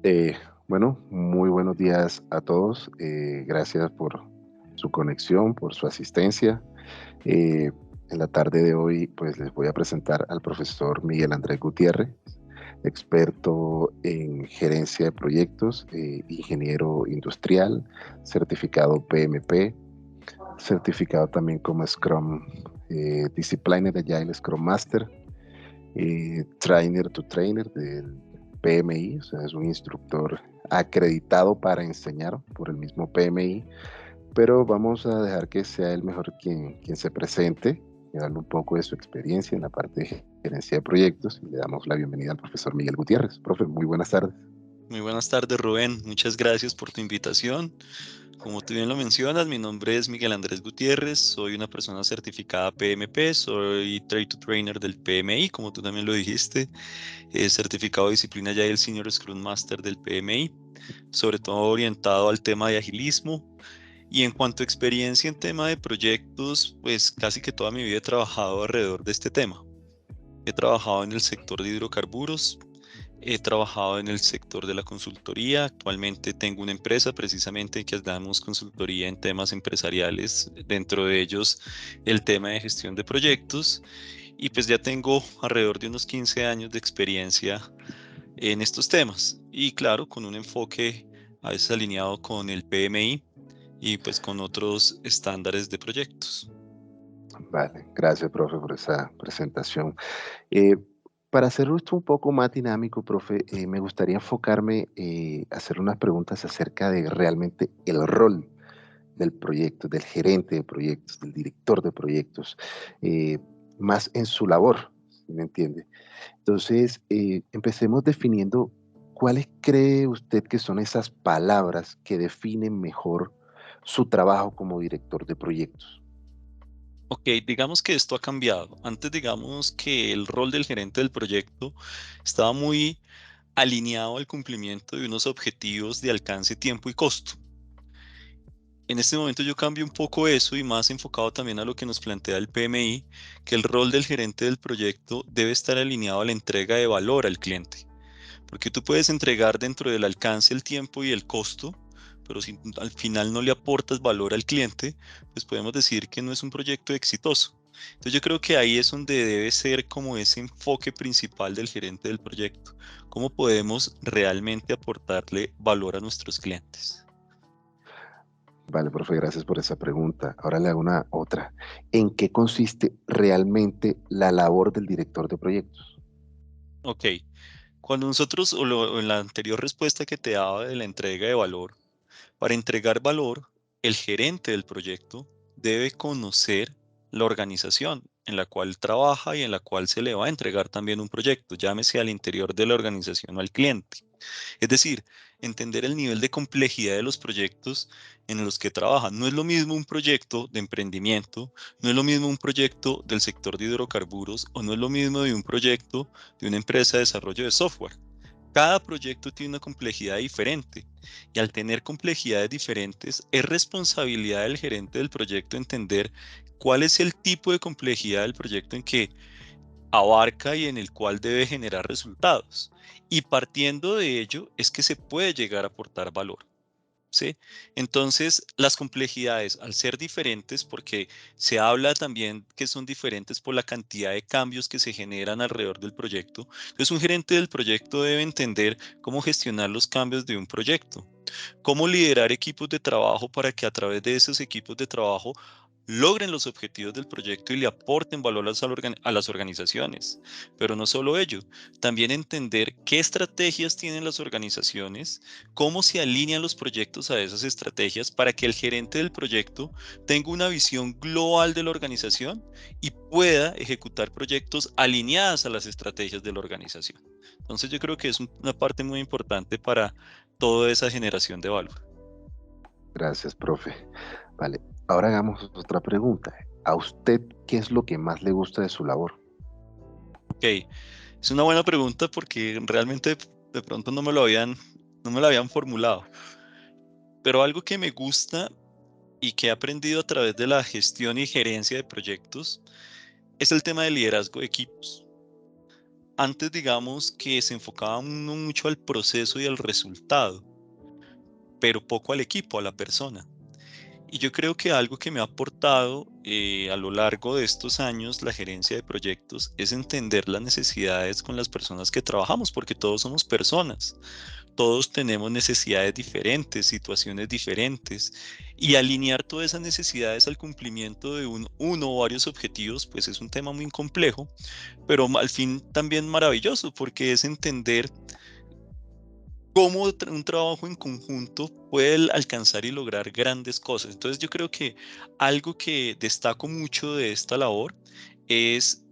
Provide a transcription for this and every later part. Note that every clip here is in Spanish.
Eh, bueno, muy buenos días a todos. Gracias por su conexión, por su asistencia. Eh, en la tarde de hoy, pues les voy a presentar al profesor Miguel Andrés Gutiérrez, experto en gerencia de proyectos, ingeniero industrial, certificado PMP, certificado también como Scrum Discipliner Agile Scrum Master, trainer to trainer del PMI, o sea, es un instructor acreditado para enseñar por el mismo PMI, pero vamos a dejar que sea el mejor quien se presente y darle un poco de su experiencia en la parte de gerencia de proyectos. Y le damos la bienvenida al profesor Miguel Gutiérrez. Profe, muy buenas tardes. Muy buenas tardes, Rubén. Muchas gracias por tu invitación. Como tú bien lo mencionas, mi nombre es Miguel Andrés Gutiérrez. Soy una persona certificada PMP, soy Trade to Trainer del PMI, como tú también lo dijiste. Certificado de disciplina ya el Senior Scrum Master del PMI, sobre todo orientado al tema de agilismo. Y en cuanto a experiencia en tema de proyectos, pues casi que toda mi vida he trabajado alrededor de este tema. He trabajado en el sector de hidrocarburos. He trabajado en el sector de la consultoría. Actualmente tengo una empresa precisamente que damos consultoría en temas empresariales, dentro de ellos el tema de gestión de proyectos. Y pues ya tengo alrededor de unos 15 años de experiencia en estos temas. Y claro, con un enfoque a veces alineado con el PMI y pues con otros estándares de proyectos. Vale, gracias, profe, por esa presentación. Eh, para hacer esto un poco más dinámico, profe, me gustaría enfocarme, hacer unas preguntas acerca de realmente el rol del proyecto, del gerente de proyectos, del director de proyectos, eh, más en su labor, ¿sí me entiende? Entonces, empecemos definiendo cuáles cree usted que son esas palabras que definen mejor su trabajo como director de proyectos. Ok, digamos que esto ha cambiado. Antes, digamos que el rol del gerente del proyecto estaba muy alineado al cumplimiento de unos objetivos de alcance, tiempo y costo. En este momento yo cambio un poco eso y más enfocado también a lo que nos plantea el PMI, que el rol del gerente del proyecto debe estar alineado a la entrega de valor al cliente, porque tú puedes entregar dentro del alcance el tiempo y el costo, pero si al final no le aportas valor al cliente, pues podemos decir que no es un proyecto exitoso. Entonces yo creo que ahí es donde debe ser como ese enfoque principal del gerente del proyecto. ¿Cómo podemos realmente aportarle valor a nuestros clientes? Vale, profe, gracias por esa pregunta. Ahora le hago una otra. ¿En qué consiste realmente la labor del director de proyectos? Ok, cuando nosotros, o en la anterior respuesta que te daba de la entrega de valor, para entregar valor, el gerente del proyecto debe conocer la organización en la cual trabaja y en la cual se le va a entregar también un proyecto, llámese al interior de la organización o al cliente. Es decir, entender el nivel de complejidad de los proyectos en los que trabaja. No es lo mismo un proyecto de emprendimiento, no es lo mismo un proyecto del sector de hidrocarburos o no es lo mismo de un proyecto de una empresa de desarrollo de software. Cada proyecto tiene una complejidad diferente y al tener complejidades diferentes es responsabilidad del gerente del proyecto entender cuál es el tipo de complejidad del proyecto en que abarca y en el cual debe generar resultados. Y partiendo de ello es que se puede llegar a aportar valor. ¿Sí? Entonces, las complejidades, al ser diferentes, porque se habla también que son diferentes por la cantidad de cambios que se generan alrededor del proyecto, entonces un gerente del proyecto debe entender cómo gestionar los cambios de un proyecto, cómo liderar equipos de trabajo para que a través de esos equipos de trabajo logren los objetivos del proyecto y le aporten valor a las organizaciones. Pero no solo ello, también entender qué estrategias tienen las organizaciones, cómo se alinean los proyectos a esas estrategias para que el gerente del proyecto tenga una visión global de la organización y pueda ejecutar proyectos alineadas a las estrategias de la organización. Entonces yo creo que es una parte muy importante para toda esa generación de valor. Gracias, profe. Vale, ahora hagamos otra pregunta. ¿A usted qué es lo que más le gusta de su labor? Ok, es una buena pregunta porque realmente de pronto no me lo habían formulado, pero algo que me gusta y que he aprendido a través de la gestión y gerencia de proyectos es el tema de liderazgo de equipos. Antes, digamos que se enfocaba uno mucho al proceso y al resultado, pero poco al equipo, a la persona. Y yo creo que algo que me ha aportado a lo largo de estos años la gerencia de proyectos es entender las necesidades con las personas que trabajamos, porque todos somos personas, todos tenemos necesidades diferentes, situaciones diferentes, y alinear todas esas necesidades al cumplimiento de uno o varios objetivos, pues es un tema muy complejo, pero al fin también maravilloso, porque es entender cómo un trabajo en conjunto puede alcanzar y lograr grandes cosas. Entonces yo creo que algo que destaco mucho de esta labor es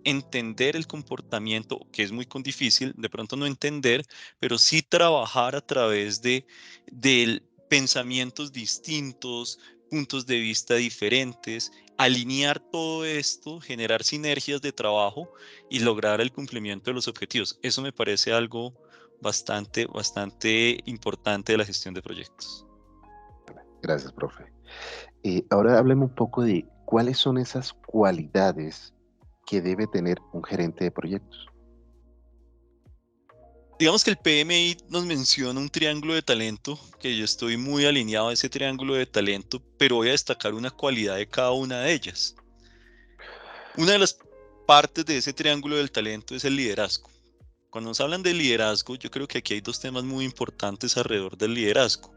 entender el comportamiento, que es muy difícil, de pronto no entender, pero sí trabajar a través de pensamientos distintos, puntos de vista diferentes, alinear todo esto, generar sinergias de trabajo y lograr el cumplimiento de los objetivos. Eso me parece algo bastante importante de la gestión de proyectos. Gracias, profe. Ahora hablemos un poco de cuáles son esas cualidades que debe tener un gerente de proyectos. Digamos que el PMI nos menciona un triángulo de talento, que yo estoy muy alineado a ese triángulo de talento, pero voy a destacar una cualidad de cada una de ellas. Una de las partes de ese triángulo del talento es el liderazgo. Cuando nos hablan de liderazgo, yo creo que aquí hay dos temas muy importantes alrededor del liderazgo.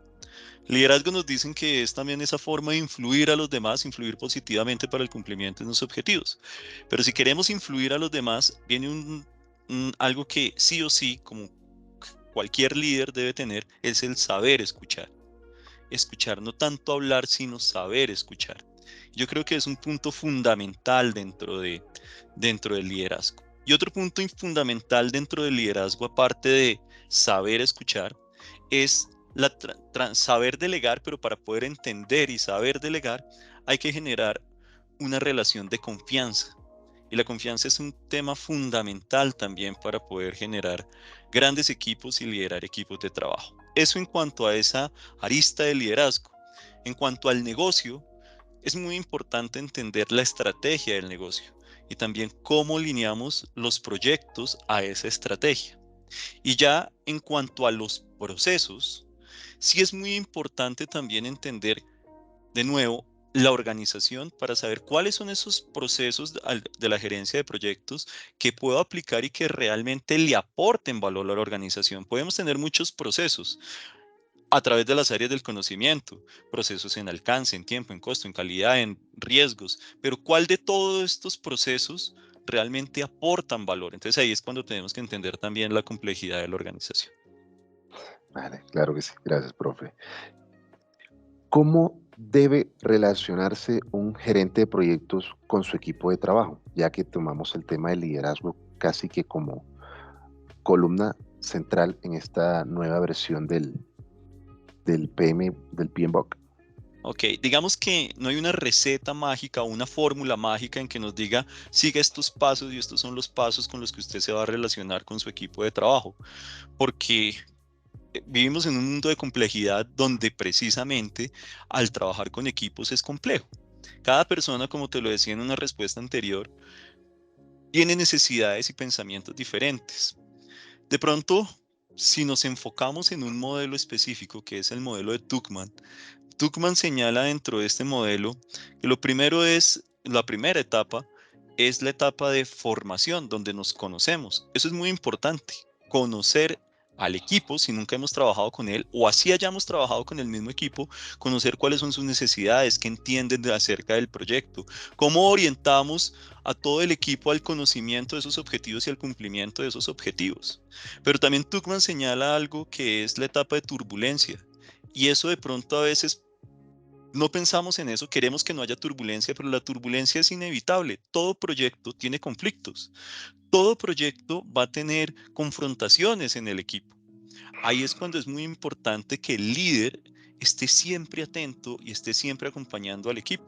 Liderazgo nos dicen que es también esa forma de influir a los demás, influir positivamente para el cumplimiento de los objetivos. Pero si queremos influir a los demás, viene algo que sí o sí, como cualquier líder debe tener, es el saber escuchar. Escuchar, no tanto hablar, sino saber escuchar. Yo creo que es un punto fundamental dentro del liderazgo. Y otro punto fundamental dentro del liderazgo, aparte de saber escuchar, es saber delegar, pero para poder entender y saber delegar, hay que generar una relación de confianza. Y la confianza es un tema fundamental también para poder generar grandes equipos y liderar equipos de trabajo. Eso en cuanto a esa arista de liderazgo. En cuanto al negocio, es muy importante entender la estrategia del negocio y también cómo lineamos los proyectos a esa estrategia. Y ya en cuanto a los procesos, sí es muy importante también entender de nuevo la organización para saber cuáles son esos procesos de la gerencia de proyectos que puedo aplicar y que realmente le aporten valor a la organización. Podemos tener muchos procesos a través de las áreas del conocimiento, procesos en alcance, en tiempo, en costo, en calidad, en riesgos, pero ¿cuál de todos estos procesos realmente aportan valor? Entonces ahí es cuando tenemos que entender también la complejidad de la organización. Vale, claro que sí. Gracias, profe. ¿Cómo debe relacionarse un gerente de proyectos con su equipo de trabajo? Ya que tomamos el tema del liderazgo casi que como columna central en esta nueva versión del del PMBOK. Ok, digamos que no hay una receta mágica o una fórmula mágica en que nos diga siga estos pasos y estos son los pasos con los que usted se va a relacionar con su equipo de trabajo, porque vivimos en un mundo de complejidad donde precisamente al trabajar con equipos es complejo. Cada persona, como te lo decía en una respuesta anterior, tiene necesidades y pensamientos diferentes. De pronto, si nos enfocamos en un modelo específico, que es el modelo de Tuckman señala dentro de este modelo que lo primero es, la primera etapa es la etapa de formación, donde nos conocemos. Eso es muy importante, conocer al equipo si nunca hemos trabajado con él o así hayamos trabajado con el mismo equipo, conocer cuáles son sus necesidades, qué entienden acerca del proyecto, cómo orientamos a todo el equipo al conocimiento de esos objetivos y al cumplimiento de esos objetivos. Pero también Tuckman señala algo que es la etapa de turbulencia. Y eso de pronto a veces no pensamos en eso, queremos que no haya turbulencia, pero la turbulencia es inevitable. Todo proyecto tiene conflictos. Todo proyecto va a tener confrontaciones en el equipo. Ahí es cuando es muy importante que el líder esté siempre atento y esté siempre acompañando al equipo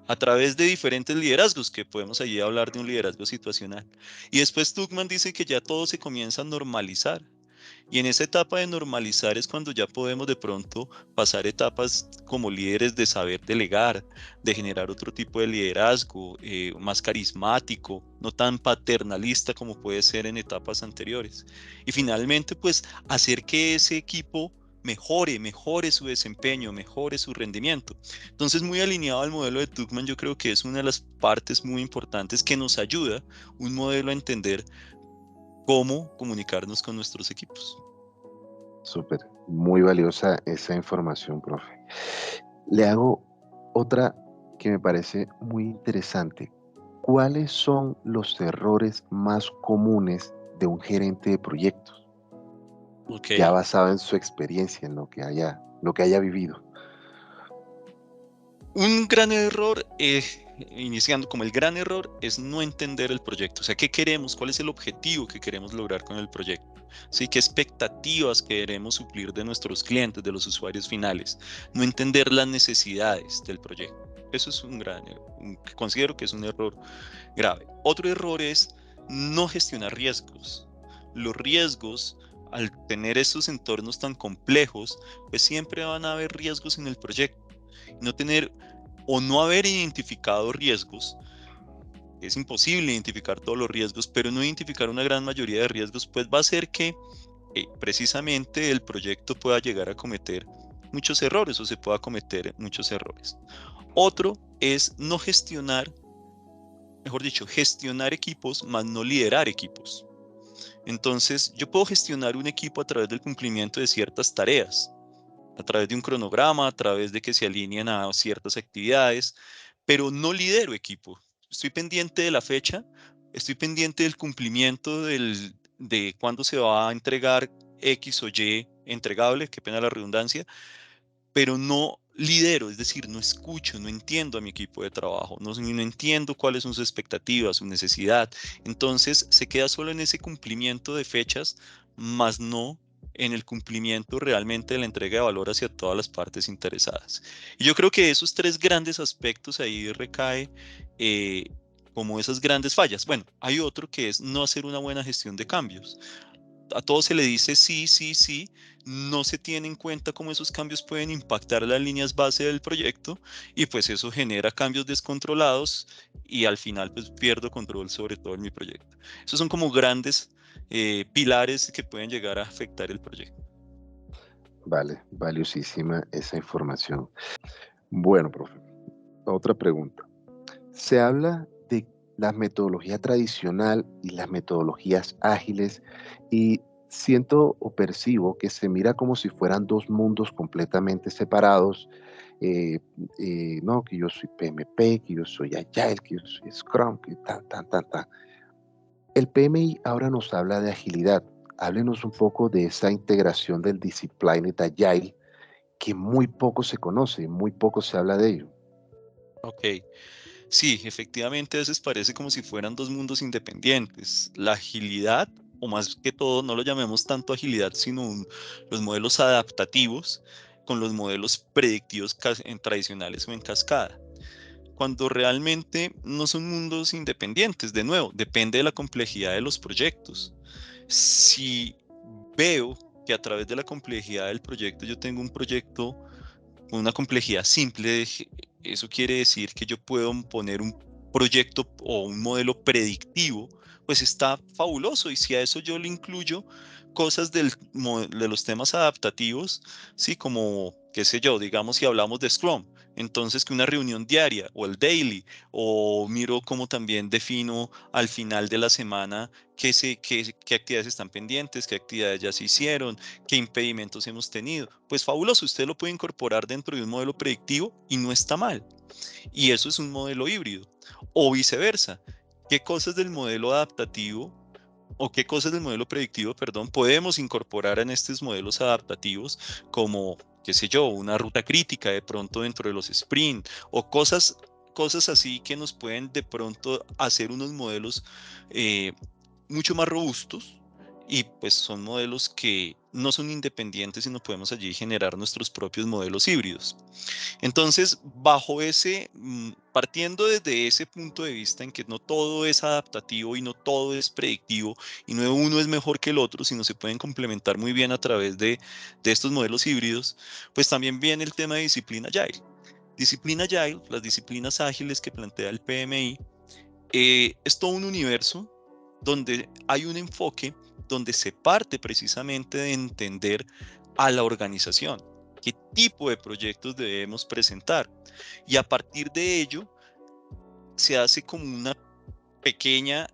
a través de diferentes liderazgos, que podemos allí hablar de un liderazgo situacional. Y después Tuckman dice que ya todo se comienza a normalizar. Y en esa etapa de normalizar es cuando ya podemos de pronto pasar etapas como líderes de saber delegar, de generar otro tipo de liderazgo, más carismático, no tan paternalista como puede ser en etapas anteriores. Y finalmente, pues hacer que ese equipo mejore su desempeño, mejore su rendimiento. Entonces, muy alineado al modelo de Tuckman, yo creo que es una de las partes muy importantes que nos ayuda un modelo a entender cómo comunicarnos con nuestros equipos. Súper, muy valiosa esa información, profe. Le hago otra que me parece muy interesante. ¿Cuáles son los errores más comunes de un gerente de proyectos? Ok. Ya basado en su experiencia, en lo que haya vivido. Un gran error, iniciando como el gran error, es no entender el proyecto. O sea, ¿qué queremos? ¿Cuál es el objetivo que queremos lograr con el proyecto? ¿Sí? ¿Qué expectativas queremos suplir de nuestros clientes, de los usuarios finales? No entender las necesidades del proyecto. Eso es un gran error. Considero que es un error grave. Otro error es no gestionar riesgos. Los riesgos, al tener estos entornos tan complejos, pues siempre van a haber riesgos en el proyecto. No tener o no haber identificado riesgos, es imposible identificar todos los riesgos, pero no identificar una gran mayoría de riesgos, pues va a hacer que precisamente el proyecto pueda llegar a cometer muchos errores o se pueda cometer muchos errores. Otro es no gestionar, mejor dicho, gestionar equipos, más no liderar equipos. Entonces, yo puedo gestionar un equipo a través del cumplimiento de ciertas tareas, a través de un cronograma, a través de que se alineen a ciertas actividades, pero no lidero equipo. Estoy pendiente de la fecha, estoy pendiente del cumplimiento de cuándo se va a entregar X o Y entregable, qué pena la redundancia, pero no lidero, es decir, no escucho, no entiendo a mi equipo de trabajo, no entiendo cuáles son sus expectativas, su necesidad. Entonces se queda solo en ese cumplimiento de fechas, más no en el cumplimiento realmente de la entrega de valor hacia todas las partes interesadas. Y yo creo que esos tres grandes aspectos ahí recae como esas grandes fallas. Bueno, hay otro que es no hacer una buena gestión de cambios. A todo se le dice sí, sí, sí, no se tiene en cuenta cómo esos cambios pueden impactar las líneas base del proyecto y pues eso genera cambios descontrolados y al final pues pierdo control sobre todo en mi proyecto. Esos son como grandes pilares que pueden llegar a afectar el proyecto. Vale, valiosísima esa información. Bueno, profe, otra pregunta. Se habla de la metodología tradicional y las metodologías ágiles y siento o percibo que se mira como si fueran dos mundos completamente separados. eh, no, que yo soy PMP, que yo soy Agile, que yo soy Scrum, que tan, tan, tan, tan. El PMI ahora nos habla de agilidad. Háblenos un poco de esa integración del Disciplined Agile que muy poco se conoce, muy poco se habla de ello. Ok, sí, efectivamente a veces parece como si fueran dos mundos independientes. La agilidad, o más que todo, no lo llamemos tanto agilidad, sino los modelos adaptativos con los modelos predictivos en tradicionales o en cascada. Cuando realmente no son mundos independientes, de nuevo, depende de la complejidad de los proyectos. Si veo que a través de la complejidad del proyecto yo tengo un proyecto con una complejidad simple, eso quiere decir que yo puedo poner un proyecto o un modelo predictivo, pues está fabuloso. Y si a eso yo le incluyo cosas de los temas adaptativos, sí, como, qué sé yo, digamos si hablamos de Scrum, entonces que una reunión diaria o el daily, o miro cómo también defino al final de la semana qué actividades están pendientes, qué actividades ya se hicieron, qué impedimentos hemos tenido. Pues fabuloso, usted lo puede incorporar dentro de un modelo predictivo y no está mal. Y eso es un modelo híbrido. O viceversa, qué cosas del modelo adaptativo o qué cosas del modelo predictivo, perdón, podemos incorporar en estos modelos adaptativos como, qué sé yo, una ruta crítica de pronto dentro de los sprint o cosas así que nos pueden de pronto hacer unos modelos eh, mucho más robustos, y pues son modelos que no son independientes, sino podemos allí generar nuestros propios modelos híbridos. Entonces, partiendo desde ese punto de vista en que no todo es adaptativo y no todo es predictivo y no uno es mejor que el otro, sino se pueden complementar muy bien a través de estos modelos híbridos, pues también viene el tema de disciplina Agile. Disciplina Agile, las disciplinas ágiles que plantea el PMI, es todo un universo donde hay un enfoque donde se parte precisamente de entender a la organización, qué tipo de proyectos debemos presentar. Y a partir de ello, se hace como una pequeña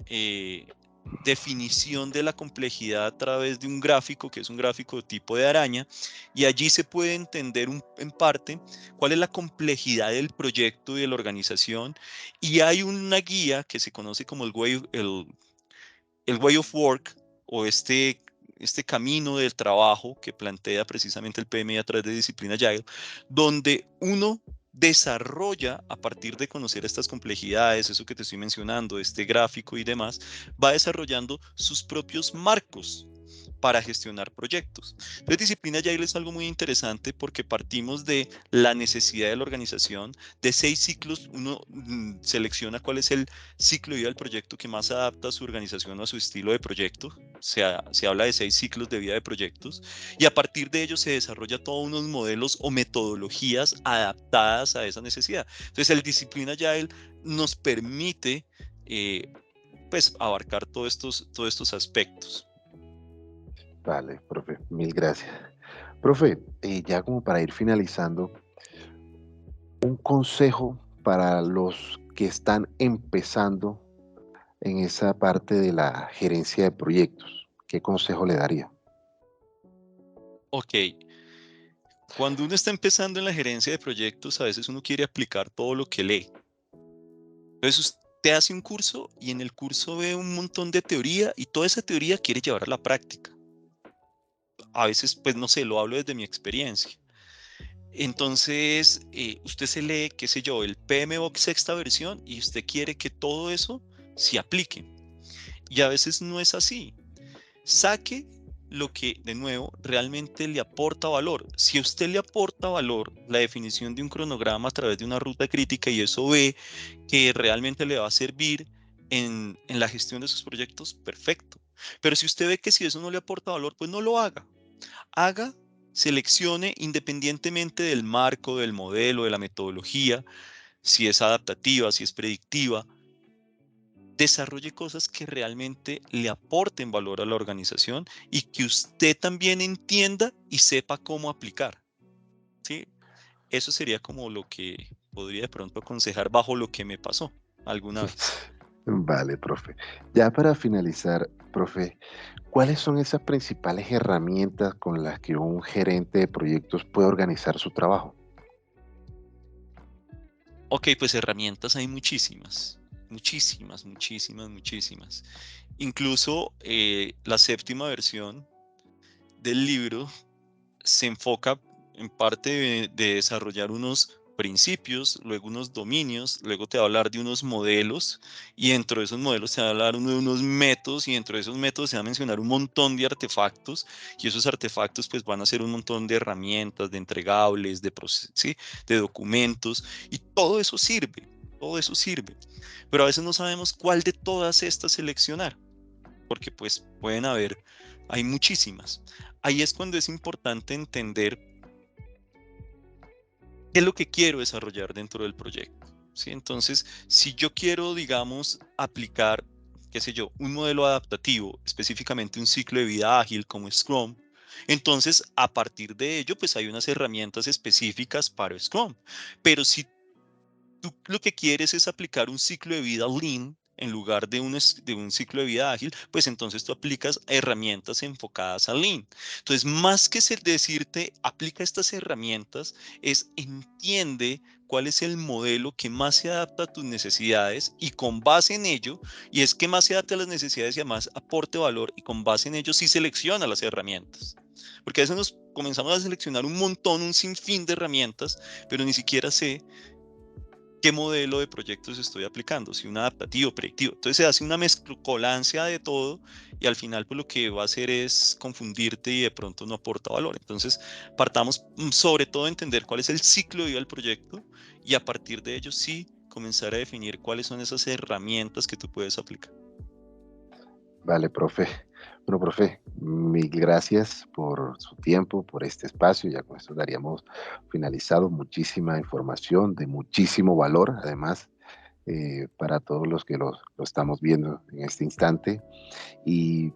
definición de la complejidad a través de un gráfico, que es un gráfico de tipo de araña, y allí se puede entender en parte cuál es la complejidad del proyecto y de la organización, y hay una guía que se conoce como el way of work, o este camino del trabajo que plantea precisamente el PMI a través de disciplina Agile, donde uno desarrolla a partir de conocer estas complejidades, eso que te estoy mencionando, este gráfico y demás, va desarrollando sus propios marcos para gestionar proyectos. Entonces, disciplina Agile es algo muy interesante porque partimos de la necesidad de la organización, de 6 ciclos, uno selecciona cuál es el ciclo de vida del proyecto que más adapta a su organización o a su estilo de proyecto. Se habla de 6 ciclos de vida de proyectos y a partir de ello se desarrolla todos unos modelos o metodologías adaptadas a esa necesidad. Entonces, el disciplina Agile nos permite pues abarcar todos estos aspectos. Vale, profe, mil gracias. Profe, ya como para ir finalizando, un consejo para los que están empezando en esa parte de la gerencia de proyectos. ¿Qué consejo le daría? Ok, cuando uno está empezando en la gerencia de proyectos, a veces uno quiere aplicar todo lo que lee. Entonces, usted hace un curso y en el curso ve un montón de teoría y toda esa teoría quiere llevar a la práctica. A veces, pues no sé, lo hablo desde mi experiencia. Entonces, usted se lee, qué sé yo, el PMBOK sexta versión y usted quiere que todo eso se aplique. Y a veces no es así. Saque lo que, de nuevo, realmente le aporta valor. Si a usted le aporta valor la definición de un cronograma a través de una ruta crítica y eso ve que realmente le va a servir en la gestión de sus proyectos, perfecto. Pero si usted ve que si eso no le aporta valor, pues no lo haga. Haga, seleccione independientemente del marco, del modelo, de la metodología, si es adaptativa, si es predictiva, desarrolle cosas que realmente le aporten valor a la organización y que usted también entienda y sepa cómo aplicar, ¿sí? Eso sería como lo que podría de pronto aconsejar bajo lo que me pasó alguna vez. Vale, profe. Ya para finalizar, profe, ¿cuáles son esas principales herramientas con las que un gerente de proyectos puede organizar su trabajo? Ok, pues herramientas hay muchísimas, muchísimas, muchísimas, muchísimas. Incluso la séptima versión del libro se enfoca en parte de desarrollar unos principios, luego unos dominios, luego te va a hablar de unos modelos y dentro de esos modelos te va a hablar de unos métodos y dentro de esos métodos se va a mencionar un montón de artefactos y esos artefactos pues van a ser un montón de herramientas, de entregables, ¿sí? De documentos y todo eso sirve, todo eso sirve. Pero a veces no sabemos cuál de todas estas seleccionar porque pues pueden haber, hay muchísimas. Ahí es cuando es importante entender qué es lo que quiero desarrollar dentro del proyecto. ¿Sí? Entonces, si yo quiero, digamos, aplicar, qué sé yo, un modelo adaptativo, específicamente un ciclo de vida ágil como Scrum, entonces a partir de ello, pues hay unas herramientas específicas para Scrum. Pero si tú lo que quieres es aplicar un ciclo de vida lean en lugar de un ciclo de vida ágil, pues entonces tú aplicas herramientas enfocadas a lean. Entonces, más que decirte aplica estas herramientas, es entiende cuál es el modelo que más se adapta a tus necesidades y con base en ello, y es que más se adapte a las necesidades y además aporte valor y con base en ello sí selecciona las herramientas. Porque a veces nos comenzamos a seleccionar un montón, un sinfín de herramientas, pero ni siquiera sé qué modelo de proyectos estoy aplicando, si un adaptativo, predictivo. Entonces se hace una mezcolancia de todo y al final pues lo que va a hacer es confundirte y de pronto no aporta valor. Entonces partamos sobre todo a entender cuál es el ciclo de vida del proyecto y a partir de ello sí comenzar a definir cuáles son esas herramientas que tú puedes aplicar. Vale, profe. Bueno, profe, mil gracias por su tiempo, por este espacio. Ya con esto daríamos finalizado. Muchísima información de muchísimo valor, además, para todos los que lo estamos viendo en este instante. Y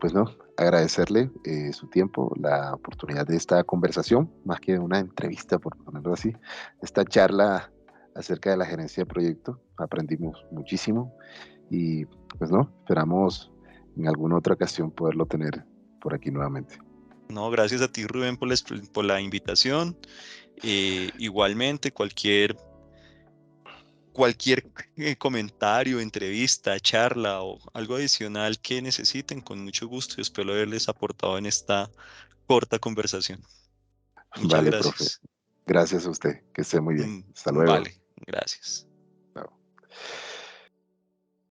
pues no, agradecerle su tiempo, la oportunidad de esta conversación, más que una entrevista, por ponerlo así, esta charla acerca de la gerencia de proyecto. Aprendimos muchísimo y pues no, esperamos en alguna otra ocasión poderlo tener por aquí nuevamente. No, gracias a ti, Rubén, por la invitación. Igualmente, cualquier comentario, entrevista, charla o algo adicional que necesiten, con mucho gusto. Espero haberles aportado en esta corta conversación. Muchas Vale, profe. gracias. Gracias a usted. Que esté muy bien. Hasta luego. Vale, gracias. Chao.